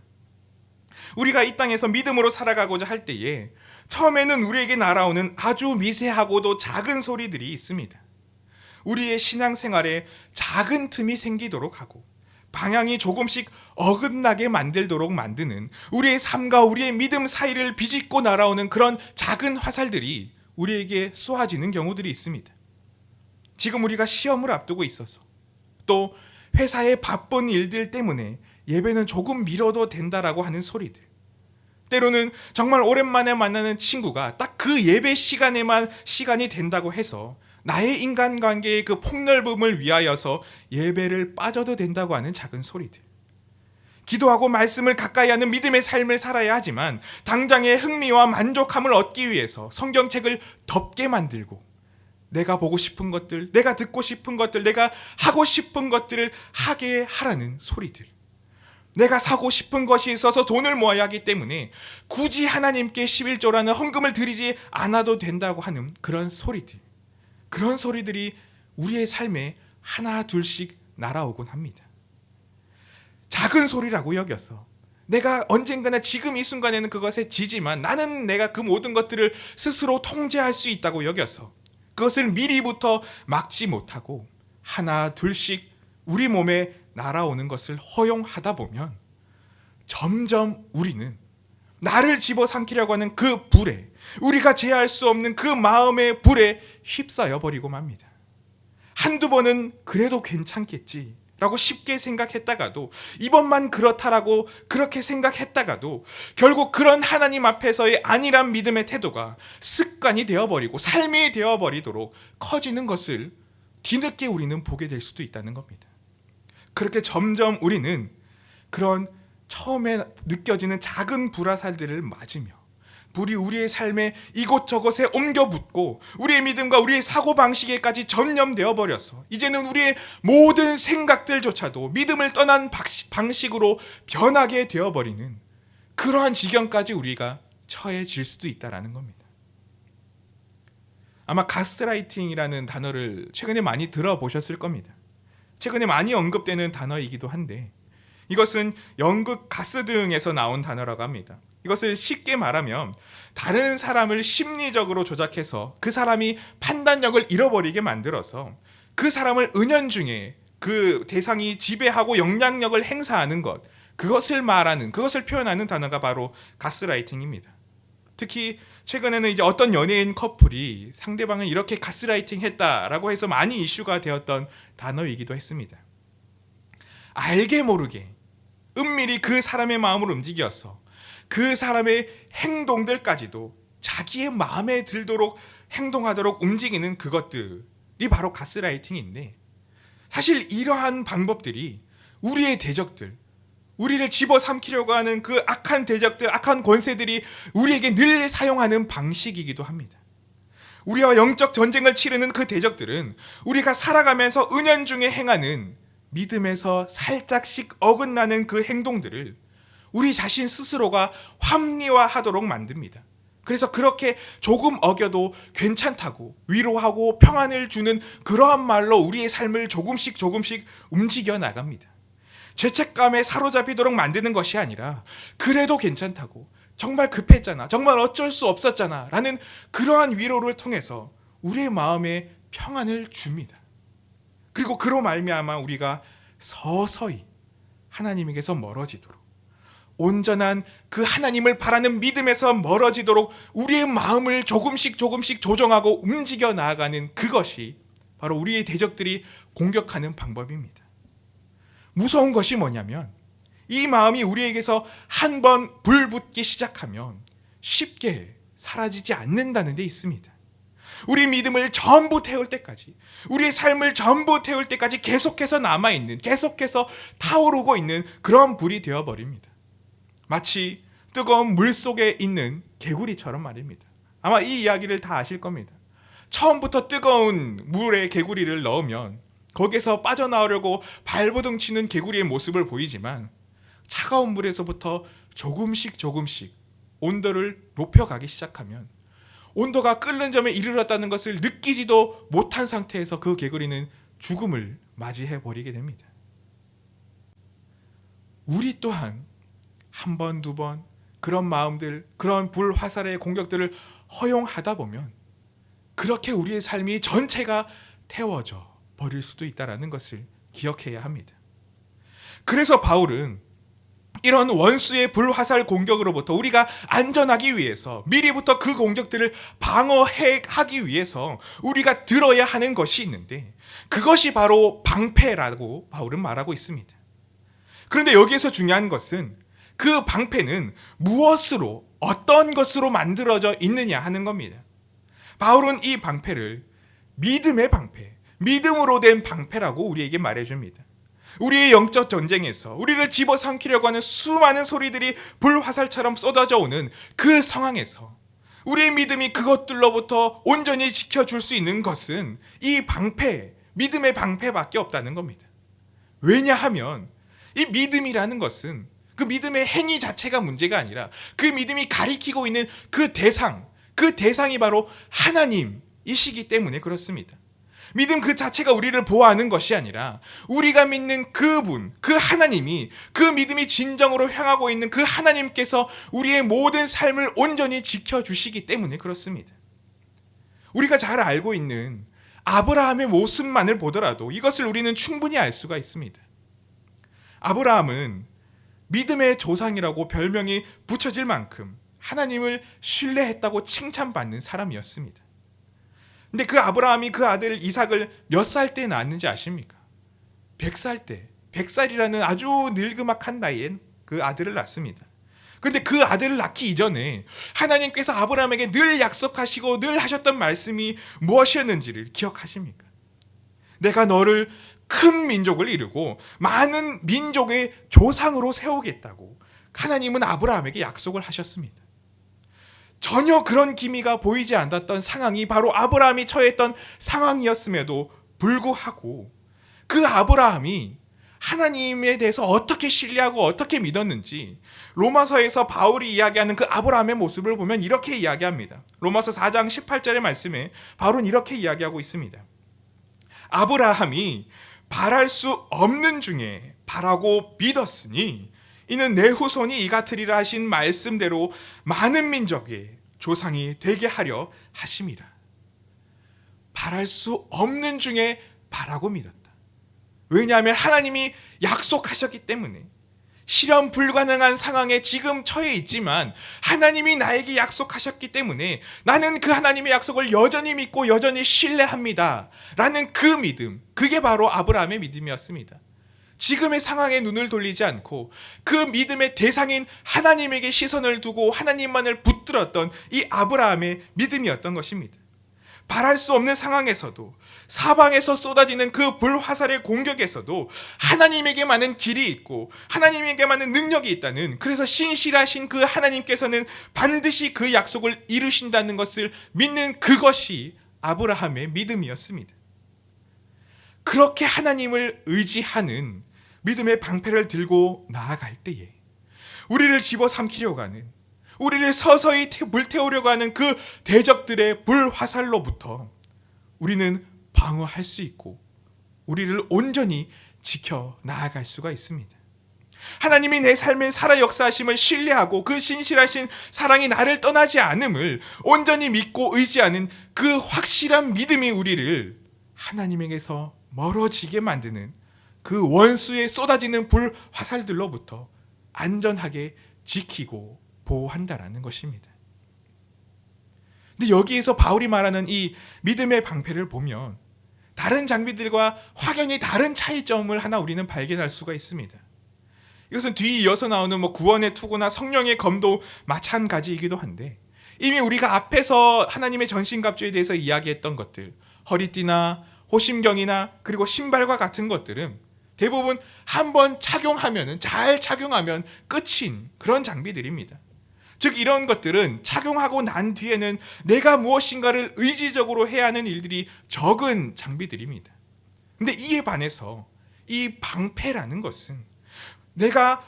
우리가 이 땅에서 믿음으로 살아가고자 할 때에 처음에는 우리에게 날아오는 아주 미세하고도 작은 소리들이 있습니다. 우리의 신앙생활에 작은 틈이 생기도록 하고 방향이 조금씩 어긋나게 만들도록 만드는, 우리의 삶과 우리의 믿음 사이를 비집고 날아오는 그런 작은 화살들이 우리에게 쏘아지는 경우들이 있습니다. 지금 우리가 시험을 앞두고 있어서, 또 회사의 바쁜 일들 때문에 예배는 조금 미뤄도 된다라고 하는 소리들, 때로는 정말 오랜만에 만나는 친구가 딱 그 예배 시간에만 시간이 된다고 해서 나의 인간관계의 그 폭넓음을 위하여서 예배를 빠져도 된다고 하는 작은 소리들, 기도하고 말씀을 가까이 하는 믿음의 삶을 살아야 하지만 당장의 흥미와 만족함을 얻기 위해서 성경책을 덮게 만들고 내가 보고 싶은 것들, 내가 듣고 싶은 것들, 내가 하고 싶은 것들을 하게 하라는 소리들, 내가 사고 싶은 것이 있어서 돈을 모아야 하기 때문에 굳이 하나님께 11조라는 헌금을 드리지 않아도 된다고 하는 그런 소리들, 그런 소리들이 우리의 삶에 하나 둘씩 날아오곤 합니다. 작은 소리라고 여겨서 내가 언젠가나 지금 이 순간에는 그것에 지지만 나는 내가 그 모든 것들을 스스로 통제할 수 있다고 여겨서 그것을 미리부터 막지 못하고 하나 둘씩 우리 몸에 날아오는 것을 허용하다 보면 점점 우리는 나를 집어삼키려고 하는 그 불에, 우리가 제어할 수 없는 그 마음의 불에 휩싸여 버리고 맙니다. 한두 번은 그래도 괜찮겠지 라고 쉽게 생각했다가도, 이번만 그렇다라고 그렇게 생각했다가도 결국 그런 하나님 앞에서의 안일한 믿음의 태도가 습관이 되어버리고 삶이 되어버리도록 커지는 것을 뒤늦게 우리는 보게 될 수도 있다는 겁니다. 그렇게 점점 우리는 그런 처음에 느껴지는 작은 불화살들을 맞으며 불이 우리의 삶에 이곳저곳에 옮겨 붙고 우리의 믿음과 우리의 사고방식에까지 전염되어 버려서 이제는 우리의 모든 생각들조차도 믿음을 떠난 방식으로 변하게 되어버리는 그러한 지경까지 우리가 처해질 수도 있다는 겁니다. 아마 가스라이팅이라는 단어를 최근에 많이 들어보셨을 겁니다. 최근에 많이 언급되는 단어이기도 한데, 이것은 연극 가스 등에서 나온 단어라고 합니다. 이것을 쉽게 말하면 다른 사람을 심리적으로 조작해서 그 사람이 판단력을 잃어버리게 만들어서 그 사람을 은연중에 그 대상이 지배하고 영향력을 행사하는 것, 그것을 표현하는 단어가 바로 가스라이팅입니다. 특히 최근에는 이제 어떤 연예인 커플이 상대방을 이렇게 가스라이팅 했다라고 해서 많이 이슈가 되었던 단어이기도 했습니다. 알게 모르게 은밀히 그 사람의 마음을 움직여서 그 사람의 행동들까지도 자기의 마음에 들도록 행동하도록 움직이는 그것들이 바로 가스라이팅인데, 사실 이러한 방법들이 우리의 대적들, 우리를 집어삼키려고 하는 그 악한 대적들, 악한 권세들이 우리에게 늘 사용하는 방식이기도 합니다. 우리와 영적 전쟁을 치르는 그 대적들은 우리가 살아가면서 은연중에 행하는 믿음에서 살짝씩 어긋나는 그 행동들을 우리 자신 스스로가 합리화하도록 만듭니다. 그래서 그렇게 조금 어겨도 괜찮다고 위로하고 평안을 주는 그러한 말로 우리의 삶을 조금씩 움직여 나갑니다. 죄책감에 사로잡히도록 만드는 것이 아니라 그래도 괜찮다고, 정말 급했잖아, 정말 어쩔 수 없었잖아 라는 그러한 위로를 통해서 우리의 마음에 평안을 줍니다. 그리고 그로 말미암아 우리가 서서히 하나님에게서 멀어지도록, 온전한 그 하나님을 바라는 믿음에서 멀어지도록 우리의 마음을 조금씩 조정하고 움직여 나아가는 그것이 바로 우리의 대적들이 공격하는 방법입니다. 무서운 것이 뭐냐면, 이 마음이 우리에게서 한번 불붙기 시작하면 쉽게 사라지지 않는다는 데 있습니다. 우리 믿음을 전부 태울 때까지, 우리의 삶을 전부 태울 때까지 계속해서 남아있는, 계속해서 타오르고 있는 그런 불이 되어버립니다. 마치 뜨거운 물 속에 있는 개구리처럼 말입니다. 아마 이 이야기를 다 아실 겁니다. 처음부터 뜨거운 물에 개구리를 넣으면 거기에서 빠져나오려고 발버둥 치는 개구리의 모습을 보이지만, 차가운 물에서부터 조금씩 온도를 높여가기 시작하면 온도가 끓는 점에 이르렀다는 것을 느끼지도 못한 상태에서 그 개구리는 죽음을 맞이해 버리게 됩니다. 우리 또한 한 번, 두 번 그런 마음들, 그런 불화살의 공격들을 허용하다 보면 그렇게 우리의 삶이 전체가 태워져 버릴 수도 있다는 것을 기억해야 합니다. 그래서 바울은 이런 원수의 불화살 공격으로부터 우리가 안전하기 위해서, 미리부터 그 공격들을 방어하기 위해서 우리가 들어야 하는 것이 있는데, 그것이 바로 방패라고 바울은 말하고 있습니다. 그런데 여기에서 중요한 것은 그 방패는 무엇으로, 어떤 것으로 만들어져 있느냐 하는 겁니다. 바울은 이 방패를 믿음의 방패, 믿음으로 된 방패라고 우리에게 말해줍니다. 우리의 영적 전쟁에서 우리를 집어삼키려고 하는 수많은 소리들이 불화살처럼 쏟아져 오는 그 상황에서 우리의 믿음이 그것들로부터 온전히 지켜줄 수 있는 것은 이 방패, 믿음의 방패밖에 없다는 겁니다. 왜냐하면 이 믿음이라는 것은 그 믿음의 행위 자체가 문제가 아니라 그 믿음이 가리키고 있는 그 대상이 바로 하나님이시기 때문에 그렇습니다. 믿음 그 자체가 우리를 보호하는 것이 아니라 우리가 믿는 그분, 그 하나님이, 그 믿음이 진정으로 향하고 있는 그 하나님께서 우리의 모든 삶을 온전히 지켜주시기 때문에 그렇습니다. 우리가 잘 알고 있는 아브라함의 모습만을 보더라도 이것을 우리는 충분히 알 수가 있습니다. 아브라함은 믿음의 조상이라고 별명이 붙여질 만큼 하나님을 신뢰했다고 칭찬받는 사람이었습니다. 근데 그 아브라함이 그 아들 이삭을 몇 살 때 낳았는지 아십니까? 100살 때, 100살이라는 아주 늙음악한 나이엔 그 아들을 낳습니다. 근데 그 아들을 낳기 이전에 하나님께서 아브라함에게 늘 약속하시고 늘 하셨던 말씀이 무엇이었는지를 기억하십니까? 내가 너를 큰 민족을 이루고 많은 민족의 조상으로 세우겠다고 하나님은 아브라함에게 약속을 하셨습니다. 전혀 그런 기미가 보이지 않았던 상황이 바로 아브라함이 처했던 상황이었음에도 불구하고 그 아브라함이 하나님에 대해서 어떻게 신뢰하고 어떻게 믿었는지 로마서에서 바울이 이야기하는 그 아브라함의 모습을 보면 이렇게 이야기합니다. 로마서 4장 18절의 말씀에 바울은 이렇게 이야기하고 있습니다. 아브라함이 바랄 수 없는 중에 바라고 믿었으니 이는 내 후손이 이 같으리라 하신 말씀대로 많은 민족의 조상이 되게 하려 하심이라. 바랄 수 없는 중에 바라고 믿었다. 왜냐하면 하나님이 약속하셨기 때문에 실현 불가능한 상황에 지금 처해 있지만 하나님이 나에게 약속하셨기 때문에 나는 그 하나님의 약속을 여전히 믿고 여전히 신뢰합니다 라는 그 믿음, 그게 바로 아브라함의 믿음이었습니다. 지금의 상황에 눈을 돌리지 않고 그 믿음의 대상인 하나님에게 시선을 두고 하나님만을 붙들었던 이 아브라함의 믿음이었던 것입니다. 바랄 수 없는 상황에서도 사방에서 쏟아지는 그 불화살의 공격에서도 하나님에게만은 길이 있고 하나님에게만은 능력이 있다는, 그래서 신실하신 그 하나님께서는 반드시 그 약속을 이루신다는 것을 믿는 그것이 아브라함의 믿음이었습니다. 그렇게 하나님을 의지하는 믿음의 방패를 들고 나아갈 때에 우리를 집어삼키려고 하는, 우리를 서서히 불태우려고 하는 그 대적들의 불화살로부터 우리는 방어할 수 있고 우리를 온전히 지켜 나아갈 수가 있습니다. 하나님이 내 삶에 살아 역사하심을 신뢰하고 그 신실하신 사랑이 나를 떠나지 않음을 온전히 믿고 의지하는 그 확실한 믿음이 우리를 하나님에게서 멀어지게 만드는 그 원수의 쏟아지는 불화살들로부터 안전하게 지키고 보호한다라는 것입니다. 근데 여기에서 바울이 말하는 이 믿음의 방패를 보면 다른 장비들과 확연히 다른 차이점을 하나 우리는 발견할 수가 있습니다. 이것은 뒤 이어서 나오는 구원의 투구나 성령의 검도 마찬가지이기도 한데, 이미 우리가 앞에서 하나님의 전신갑주에 대해서 이야기했던 것들, 허리띠나 호심경이나 그리고 신발과 같은 것들은 대부분 한번 착용하면, 잘 착용하면 끝인 그런 장비들입니다. 즉 이런 것들은 착용하고 난 뒤에는 내가 무엇인가를 의지적으로 해야 하는 일들이 적은 장비들입니다. 근데 이에 반해서 이 방패라는 것은 내가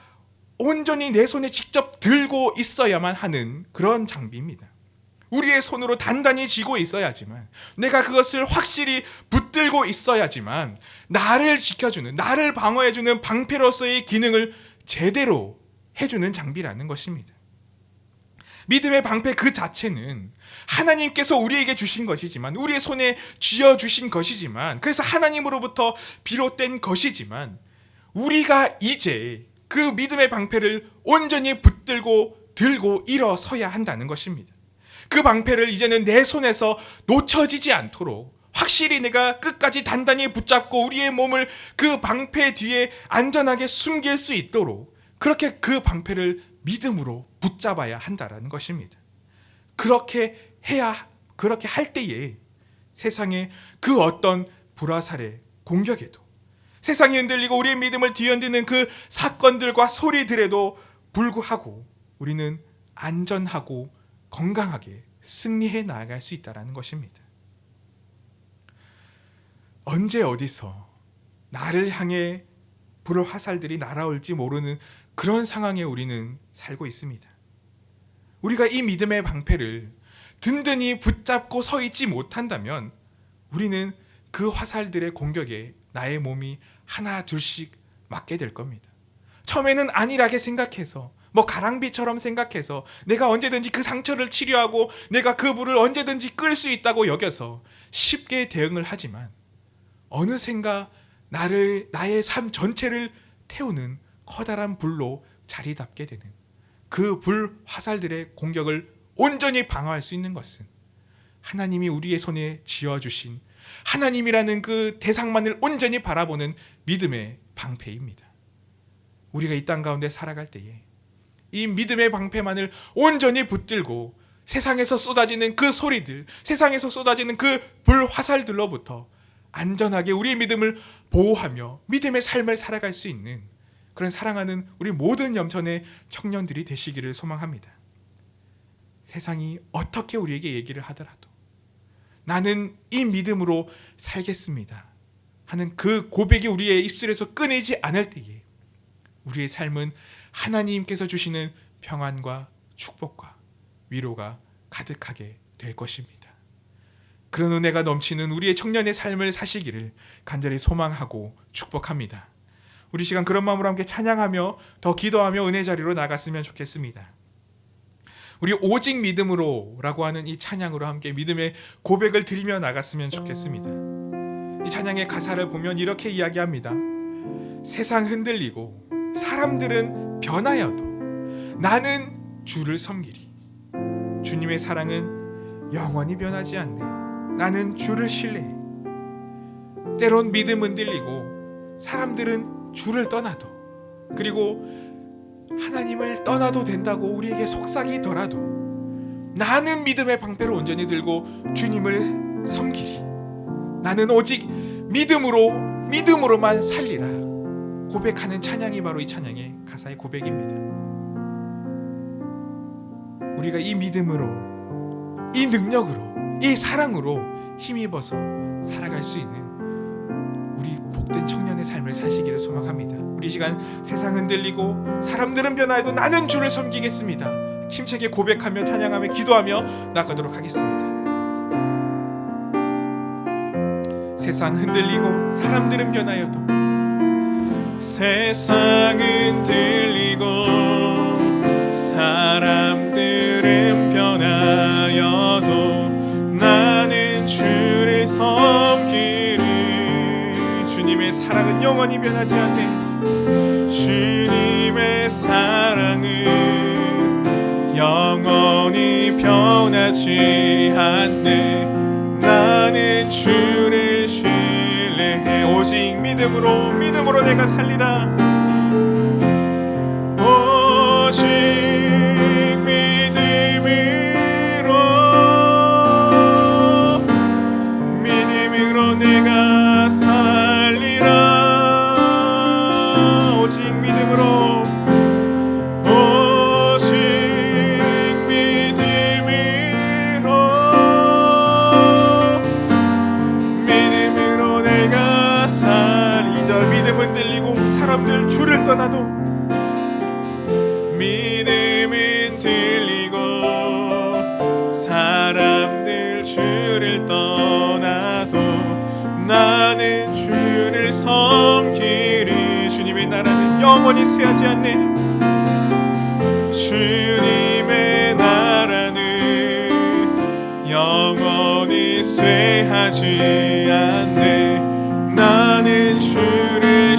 온전히 내 손에 직접 들고 있어야만 하는 그런 장비입니다. 우리의 손으로 단단히 쥐고 있어야지만, 내가 그것을 확실히 붙들고 있어야지만 나를 지켜주는, 나를 방어해주는 방패로서의 기능을 제대로 해주는 장비라는 것입니다. 믿음의 방패 그 자체는 하나님께서 우리에게 주신 것이지만, 우리의 손에 쥐어주신 것이지만, 그래서 하나님으로부터 비롯된 것이지만, 우리가 이제 그 믿음의 방패를 온전히 붙들고 들고 일어서야 한다는 것입니다. 그 방패를 이제는 내 손에서 놓쳐지지 않도록 확실히 내가 끝까지 단단히 붙잡고 우리의 몸을 그 방패 뒤에 안전하게 숨길 수 있도록 그렇게 그 방패를 믿음으로 붙잡아야 한다라는 것입니다. 그렇게 할 때에 세상의 그 어떤 불화살의 공격에도, 세상이 흔들리고 우리의 믿음을 뒤흔드는 그 사건들과 소리들에도 불구하고 우리는 안전하고 건강하게 승리해 나아갈 수 있다는 것입니다. 언제 어디서 나를 향해 불의 화살들이 날아올지 모르는 그런 상황에 우리는 살고 있습니다. 우리가 이 믿음의 방패를 든든히 붙잡고 서 있지 못한다면 우리는 그 화살들의 공격에 나의 몸이 하나 둘씩 맞게 될 겁니다. 처음에는 안일하게 생각해서, 가랑비처럼 생각해서 내가 언제든지 그 상처를 치료하고 내가 그 불을 언제든지 끌 수 있다고 여겨서 쉽게 대응을 하지만, 어느샌가 나의 삶 전체를 태우는 커다란 불로 자리 잡게 되는 그 불 화살들의 공격을 온전히 방어할 수 있는 것은 하나님이 우리의 손에 쥐어주신 하나님이라는 그 대상만을 온전히 바라보는 믿음의 방패입니다. 우리가 이 땅 가운데 살아갈 때에 이 믿음의 방패만을 온전히 붙들고 세상에서 쏟아지는 그 소리들, 세상에서 쏟아지는 그 불화살들로부터 안전하게 우리의 믿음을 보호하며 믿음의 삶을 살아갈 수 있는 그런 사랑하는 우리 모든 염천의 청년들이 되시기를 소망합니다. 세상이 어떻게 우리에게 얘기를 하더라도 나는 이 믿음으로 살겠습니다 하는 그 고백이 우리의 입술에서 끊이지 않을 때에 우리의 삶은 하나님께서 주시는 평안과 축복과 위로가 가득하게 될 것입니다. 그런 은혜가 넘치는 우리의 청년의 삶을 사시기를 간절히 소망하고 축복합니다. 우리 시간 그런 마음으로 함께 찬양하며 더 기도하며 은혜 자리로 나갔으면 좋겠습니다. 우리 오직 믿음으로라고 하는 이 찬양으로 함께 믿음의 고백을 드리며 나갔으면 좋겠습니다. 이 찬양의 가사를 보면 이렇게 이야기합니다. 세상 흔들리고 사람들은 변하여도 나는 주를 섬기리. 주님의 사랑은 영원히 변하지 않네. 나는 주를 신뢰해. 때론 믿음 흔들리고 사람들은 주를 떠나도, 그리고 하나님을 떠나도 된다고 우리에게 속삭이더라도 나는 믿음의 방패를 온전히 들고 주님을 섬기리. 나는 오직 믿음으로만 살리라 고백하는 찬양이 바로 이 찬양의 가사의 고백입니다. 우리가 이 믿음으로, 이 능력으로, 이 사랑으로 힘입어서 살아갈 수 있는 우리 복된 청년의 삶을 사시기를 소망합니다. 우리 시간 세상 흔들리고 사람들은 변화해도 나는 주를 섬기겠습니다. 힘차게 고백하며 찬양하며 기도하며 나가도록 하겠습니다. 세상 흔들리고 사람들은 변하여도, 세상은 들리고 사람들은 변하여도 나는 주를 섬기리. 주님의 사랑은 영원히 변하지 않네. 주님의 사랑은 영원히 변하지 않네. 나는 주를 신뢰해. 오직 믿음으로 내가 살리라. 오직 믿음으로 내가 살리라. 오직 믿음으로, 오직 믿음으로 내가 살. 2절 믿음은 들리고 사람들 주를 떠나도, 믿음은 들리고 사람들 주를 떠나도 나는 주를 섬기리. 주님의 나라는 영원히 쇠하지 않네. 주님의 나라는 영원히 쇠하지 않네. 나는 주를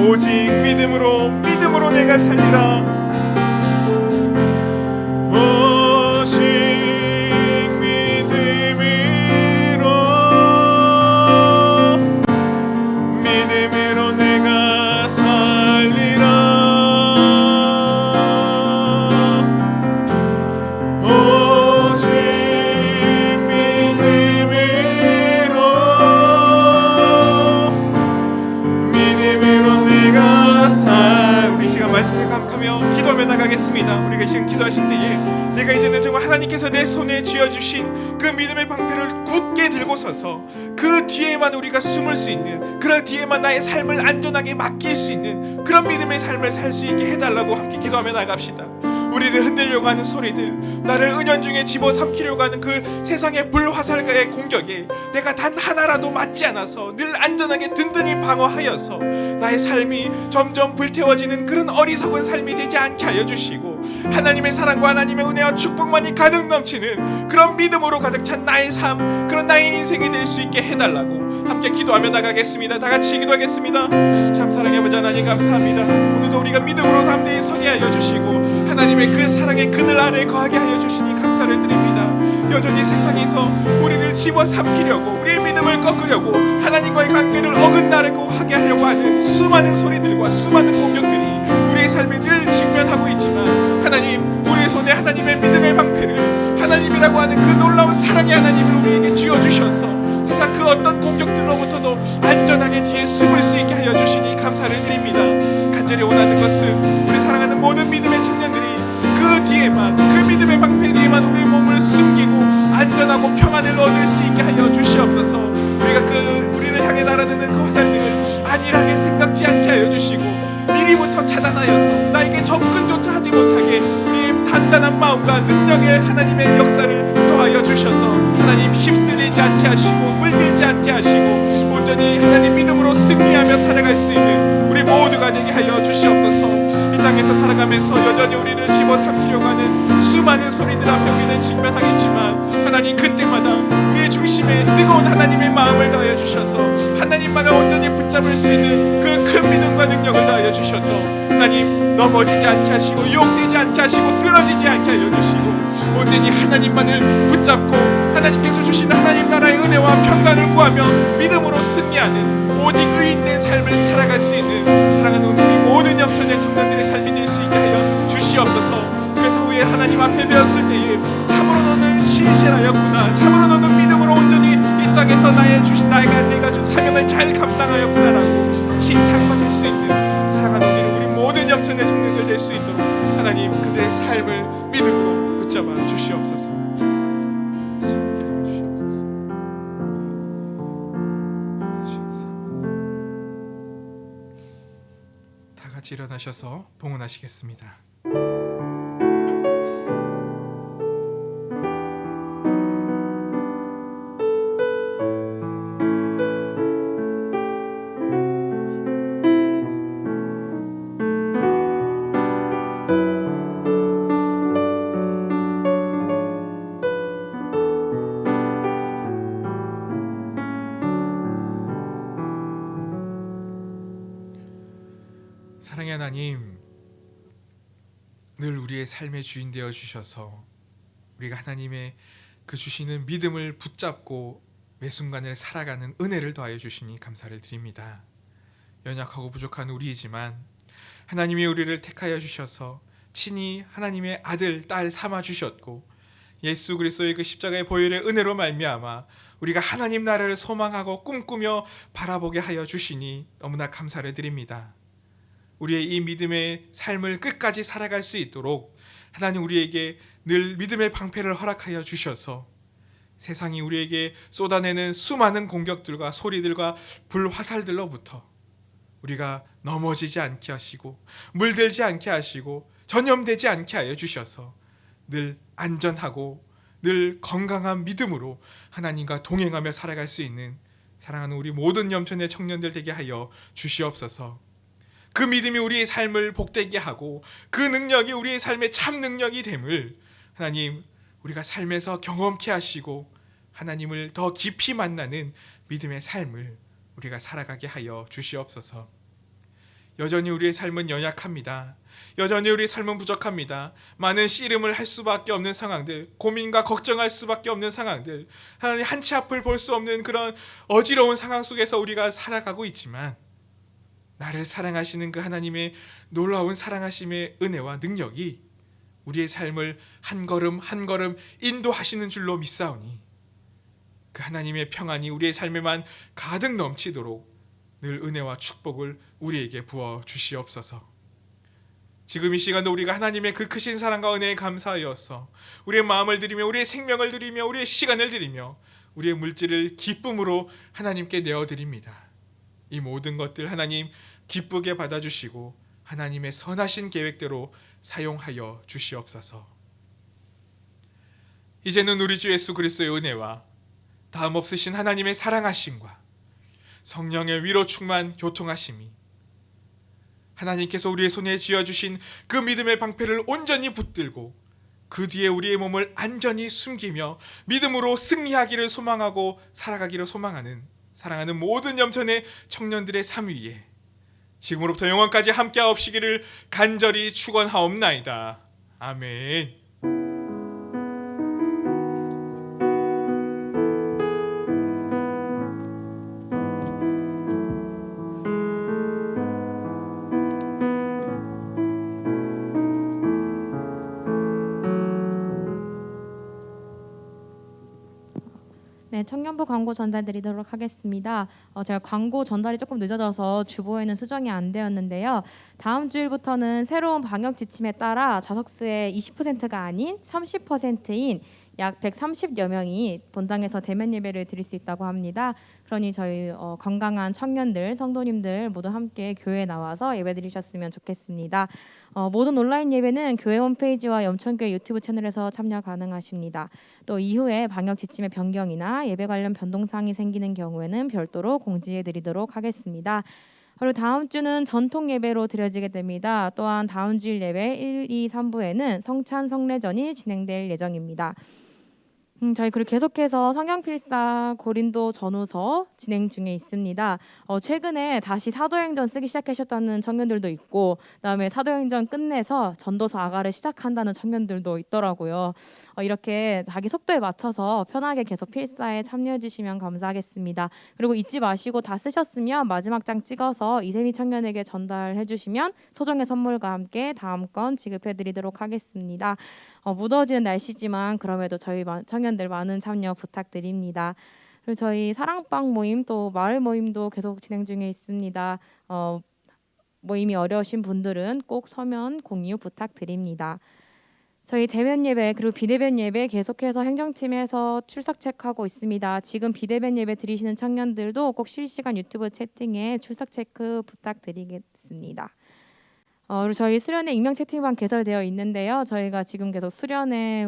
오직 믿음으로 내가 살리라. 오직 믿음으로 내가 살리라. 오직 믿음으로 내가 우리 시간 말씀을 감격하며 기도하며 나가겠습니다. 우리가 지금 기도하실 때에 내가 이제는 정말 하나님께서 내 손에 쥐어주신 그 믿음의 방패를 굳게 들고 서서 그 뒤에만 우리가 숨을 수 있는, 그 뒤에만 나의 삶을 안전하게 맡길 수 있는 그런 믿음의 삶을 살 수 있게 해달라고 함께 기도하며 나갑시다. 우리를 흔들려고 하는 소리들, 나를 은연중에 집어삼키려고 하는 그 세상의 불화살의 공격에 내가 단 하나라도 맞지 않아서 늘 안전하게 든든히 방어하여서 나의 삶이 점점 불태워지는 그런 어리석은 삶이 되지 않게 하여 주시고, 하나님의 사랑과 하나님의 은혜와 축복만이 가득 넘치는 그런 믿음으로 가득 찬 나의 삶, 그런 나의 인생이 될 수 있게 해달라고 함께 기도하며 나가겠습니다. 다 같이 기도하겠습니다. 참 사랑의 아버지 하나님 감사합니다. 오늘도 우리가 믿음으로 담대히 서게 하여 주시고 하나님의 그 사랑의 그늘 아래 거하게 하여 주시니 감사를 드립니다. 여전히 세상에서 우리를 집어삼키려고, 우리의 믿음을 꺾으려고, 하나님과의 관계를 어긋나려고 하게 하려고 하는 수많은 소리들과 수많은 공격들이 우리의 삶에 늘 직면하고 있지만, 하나님, 우리의 손에 하나님의 믿음의 방패를, 하나님이라고 하는 그 놀라운 사랑의 하나님을 우리에게 쥐어주셔서 세상 그 어떤 공격들로부터도 안전하게 뒤에 숨을 수 있게 하여 주시니 감사를 드립니다. 간절히 원하는 것은 우리 사랑하는 모든 믿음의 청년들이 그 뒤에만, 그 믿음의 방패 뒤에만 우리의 몸을 숨기고 안전하고 평안을 얻을 수 있게 하여 주시옵소서. 우리가 우리를 향해 날아드는 그 화살들을 안일하게 생각지 않게 하여 주시고, 미리부터 차단하여서 나에게 접근조차 하지 못하게 우리의 단단한 마음과 능력의 하나님의 역사를 더하여 주셔서 하나님 휩쓸리지 않게 하시고 물들지 않게 하시고 온전히 하나님 믿음으로 승리하며 살아갈 수 있는 우리 모두가 되게 하여 주시옵소서. 이 땅에서 살아가면서 여전히 우리를 집어삼키려고 하는 수많은 소리들 앞에 우리는 직면하겠지만, 하나님 그때마다 우리의 중심에 뜨거운 하나님의 마음을 더하여 주셔서 하나님만을 온전히 붙잡을 수 있는 그 큰 믿음과 능력을 더하여 주셔서 하나님 넘어지지 않게 하시고 유혹되지 않게 하시고 쓰러지지 않게 하여 주시고 온전히 하나님만을 붙잡고 하나님께서 주신 하나님 나라의 은혜와 평강을 구하며 믿음으로 승리하는 오직 의인된 삶을 살아갈 수 있는 사랑하는 우리 모든 영천의 청년들의 삶이 될 수 있게 하여 주시옵소서. 그래서 후에 하나님 앞에 배웠을 때에 참으로 너는 신실하였구나, 참으로 너는 믿음으로 온전히 이 땅에서 내가 준 사명을 잘 감당하였구나라고 칭찬받을 수 있는 사랑하는 우리 모든 영천의 청년들 될 수 있도록 하나님 그들의 삶을 믿음으로 붙잡아 주시옵소서. 다 같이 일어나셔서 봉헌하시겠습니다. 사랑의 하나님, 늘 우리의 삶의 주인 되어 주셔서 우리가 하나님의 그 주시는 믿음을 붙잡고 매 순간을 살아가는 은혜를 더하여 주시니 감사를 드립니다. 연약하고 부족한 우리이지만 하나님이 우리를 택하여 주셔서 친히 하나님의 아들, 딸 삼아 주셨고, 예수 그리스도의 그 십자가의 보혈의 은혜로 말미암아 우리가 하나님 나라를 소망하고 꿈꾸며 바라보게 하여 주시니 너무나 감사를 드립니다. 우리의 이 믿음의 삶을 끝까지 살아갈 수 있도록 하나님 우리에게 늘 믿음의 방패를 허락하여 주셔서 세상이 우리에게 쏟아내는 수많은 공격들과 소리들과 불화살들로부터 우리가 넘어지지 않게 하시고 물들지 않게 하시고 전염되지 않게 하여 주셔서 늘 안전하고 늘 건강한 믿음으로 하나님과 동행하며 살아갈 수 있는 사랑하는 우리 모든 염천의 청년들 되게 하여 주시옵소서. 그 믿음이 우리의 삶을 복되게 하고 그 능력이 우리의 삶의 참 능력이 됨을 하나님 우리가 삶에서 경험케 하시고 하나님을 더 깊이 만나는 믿음의 삶을 우리가 살아가게 하여 주시옵소서. 여전히 우리의 삶은 연약합니다. 여전히 우리의 삶은 부족합니다. 많은 씨름을 할 수밖에 없는 상황들, 고민과 걱정할 수밖에 없는 상황들, 하나님 한치 앞을 볼 수 없는 그런 어지러운 상황 속에서 우리가 살아가고 있지만 나를 사랑하시는 그 하나님의 놀라운 사랑하심의 은혜와 능력이 우리의 삶을 한 걸음 한 걸음 인도하시는 줄로 믿사오니 그 하나님의 평안이 우리의 삶에만 가득 넘치도록 늘 은혜와 축복을 우리에게 부어 주시옵소서. 지금 이 시간도 우리가 하나님의 그 크신 사랑과 은혜에 감사하여서 우리의 마음을 드리며 우리의 생명을 드리며 우리의 시간을 드리며 우리의 물질을 기쁨으로 하나님께 내어드립니다. 이 모든 것들 하나님 기쁘게 받아주시고 하나님의 선하신 계획대로 사용하여 주시옵소서. 이제는 우리 주 예수 그리스도의 은혜와 다음 없으신 하나님의 사랑하심과 성령의 위로 충만 교통하심이 하나님께서 우리의 손에 쥐어주신 그 믿음의 방패를 온전히 붙들고 그 뒤에 우리의 몸을 안전히 숨기며 믿음으로 승리하기를 소망하고 살아가기를 소망하는 사랑하는 모든 염천의 청년들의 삶 위에 지금으로부터 영원까지 함께하옵시기를 간절히 축원하옵나이다. 아멘. 네, 청년부 광고 전달드리도록 하겠습니다. 제가 광고 전달이 조금 늦어져서 주보에는 수정이 안 되었는데요. 다음 주일부터는 새로운 방역 지침에 따라 좌석수의 20%가 아닌 30%인 약 130여 명이 본당에서 대면 예배를 드릴 수 있다고 합니다. 그러니 저희 건강한 청년들, 성도님들 모두 함께 교회에 나와서 예배 드리셨으면 좋겠습니다. 모든 온라인 예배는 교회 홈페이지와 염천교회 유튜브 채널에서 참여 가능하십니다. 또 이후에 방역 지침의 변경이나 예배 관련 변동사항이 생기는 경우에는 별도로 공지해 드리도록 하겠습니다. 그리고 다음 주는 전통 예배로 드려지게 됩니다. 또한 다음 주일 예배 1, 2, 3부에는 성찬 성례전이 진행될 예정입니다. 저희 그리고 계속해서 성경필사 고린도 전후서 진행 중에 있습니다. 최근에 다시 사도행전 쓰기 시작하셨다는 청년들도 있고, 그다음에 사도행전 끝내서 전도서 아가를 시작한다는 청년들도 있더라고요. 이렇게 자기 속도에 맞춰서 편하게 계속 필사에 참여해 주시면 감사하겠습니다. 그리고 잊지 마시고 다 쓰셨으면 마지막 장 찍어서 이세미 청년에게 전달해 주시면 소정의 선물과 함께 다음 건 지급해 드리도록 하겠습니다. 무더워지는 날씨지만 그럼에도 저희 청년들 많은 참여 부탁드립니다. 그리고 저희 사랑방 모임 또 마을 모임도 계속 진행 중에 있습니다. 모임이 어려우신 분들은 꼭 서면 공유 부탁드립니다. 저희 대면 예배 그리고 비대면 예배 계속해서 행정팀에서 출석 체크하고 있습니다. 지금 비대면 예배 드리시는 청년들도 꼭 실시간 유튜브 채팅에 출석 체크 부탁드리겠습니다. 그리고 저희 수련회 익명 채팅방 개설되어 있는데요. 저희가 지금 계속 수련회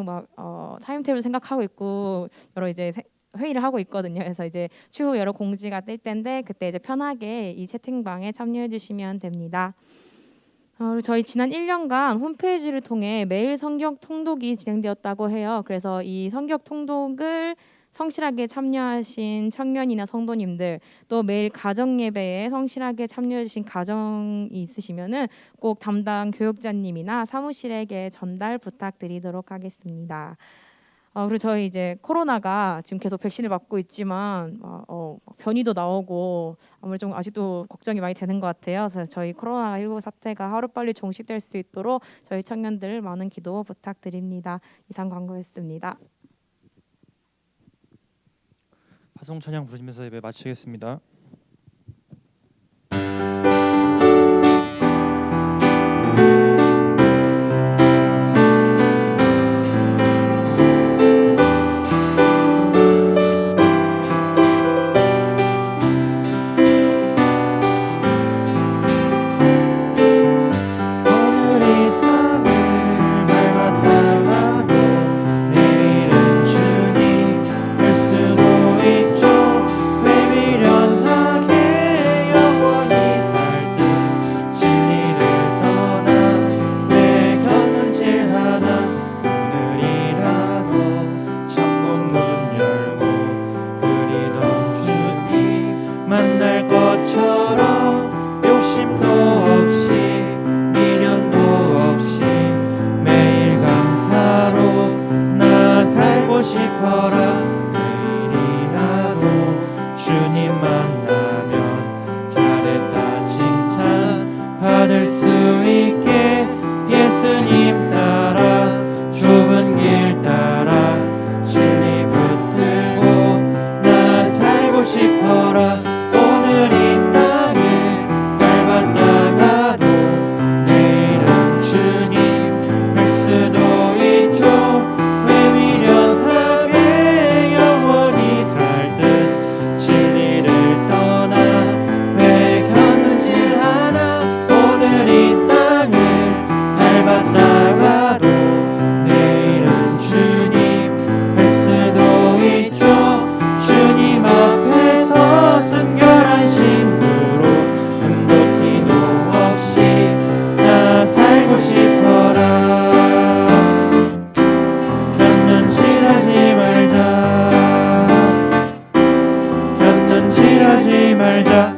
타임테이블 생각하고 있고 여러 이제 회의를 하고 있거든요. 그래서 이제 추후 여러 공지가 뜰 텐데 그때 이제 편하게 이 채팅방에 참여해 주시면 됩니다. 그리고 저희 지난 1년간 홈페이지를 통해 매일 성경 통독이 진행되었다고 해요. 그래서 이 성경 통독을 성실하게 참여하신 청년이나 성도님들, 또 매일 가정 예배에 성실하게 참여해 주신 가정이 있으시면은 꼭 담당 교육자님이나 사무실에게 전달 부탁드리도록 하겠습니다. 그리고 저희 이제 코로나가 지금 계속 백신을 맞고 있지만 변이도 나오고 아무래도 좀 아직도 걱정이 많이 되는 것 같아요. 그래서 저희 코로나19 사태가 하루빨리 종식될 수 있도록 저희 청년들 많은 기도 부탁드립니다. 이상 광고였습니다. 파송 찬양 부르시면서 예배 마치겠습니다. 말자